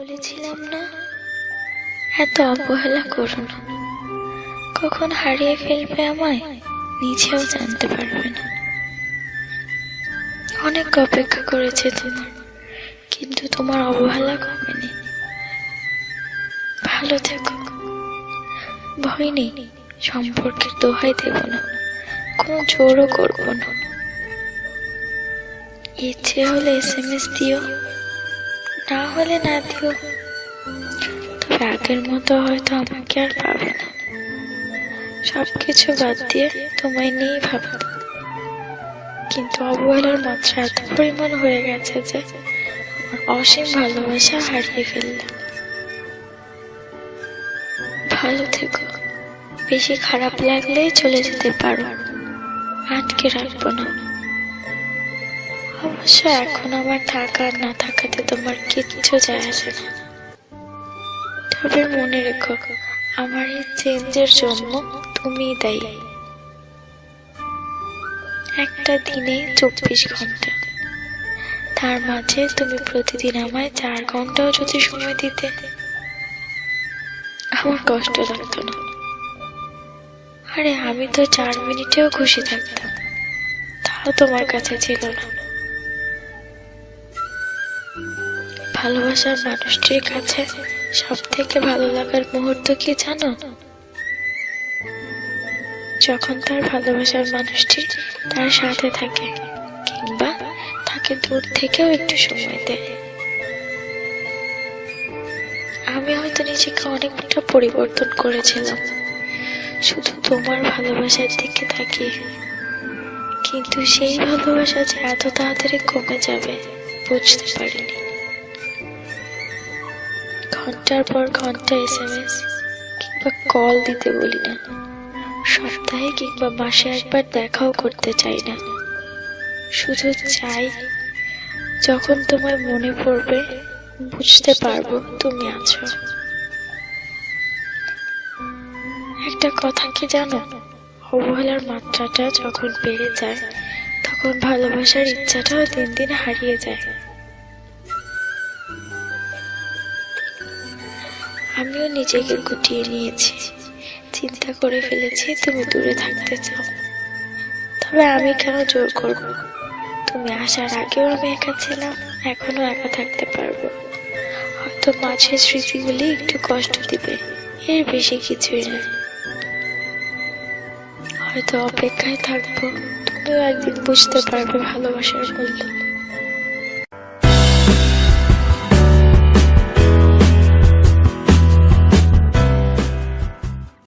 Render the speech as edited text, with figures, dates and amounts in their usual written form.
বলেছিলাম না, এত অবহেলা করো না। কখন হারিয়ে ফেলবে আমায় নিজেও জানতে পারবে না। অনেক অপেক্ষা করেছে তোমার, কিন্তু তোমার অবহেলা কমেনি। ভালো থেকো, ভয় নেই। সম্পর্কের দোহাই দেব না, কোনো জোরও করবো না। ইচ্ছে হলে SMS দিও, না হলে না দিও। তবে আগের মতো হয়তো আমাকে আর পাবে না। সবকিছু বাদ দিয়ে তোমায় নিয়েই ভাবো। কিন্তু অবহেলার মাত্রা এত পরিমাণ হয়ে গেছে যে আমার অসীম ভালোবাসা হারিয়ে ফেললাম। ভালো থেকো, বেশি খারাপ লাগলেই চলে যেতে পারো, আটকে রাখবো না। অবশ্য এখন আমার থাকা আর না থাকাতে তোমার কিচ্ছু যায় আসে না। তবে মনে রেখো, আমার এই চেঞ্জের জন্য তুমিই দায়ী। একটা দিনে 24 ঘন্টা, তার মাঝে তুমি প্রতিদিন আমায় 4 ঘন্টাও যদি সময় দিতে, আমার কষ্ট লাগতো না। আরে আমি তো 4 মিনিটেও খুশি থাকতাম, তাও তোমার কাছে ছিল না। ভালোবাসার মানুষটির কাছে সব থেকে ভালো লাগার মুহূর্ত কি জানো? যখন তার ভালোবাসার মানুষটি তার সাথে থাকে, কিংবা তাকে দূর থেকেও একটু সময় দেয়। আমি হয়তো নিজেকে অনেকটা পরিবর্তন করেছিলাম শুধু তোমার ভালোবাসার দিকে তাকিয়ে, কিন্তু সেই ভালোবাসা যে এত তাড়াতাড়ি কমে যাবে বুঝতে পারিনি। ঘন্টার পর ঘন্টা SMS কিংবা কল দিতে বলি না, সপ্তাহে কিংবা মাসে একবার দেখাও করতে চাই না। শুধু চাই যখন তোমায় মনে পড়বে বুঝতে পারবো তুমি আছো। একটা কথা কি জানো, অবহেলার মাত্রাটা যখন বেড়ে যায় তখন ভালোবাসার ইচ্ছাটাও দিন দিন হারিয়ে যায়। আমিও নিজেকে গুটিয়ে নিয়েছি, চিন্তা করে ফেলেছি তুমি দূরে থাকতে চাও। তবে আমি কেন জোর করব? তুমি আসার আগেও আমি একা ছিলাম, এখনো একা থাকতে পারবো। হয়তো মাঝে স্মৃতিগুলি একটু কষ্ট দিবে, এর বেশি কিছুই না। হয়তো অপেক্ষায় থাকবো, তুমিও একদিন বুঝতে পারবে ভালোবাসার মূল্য।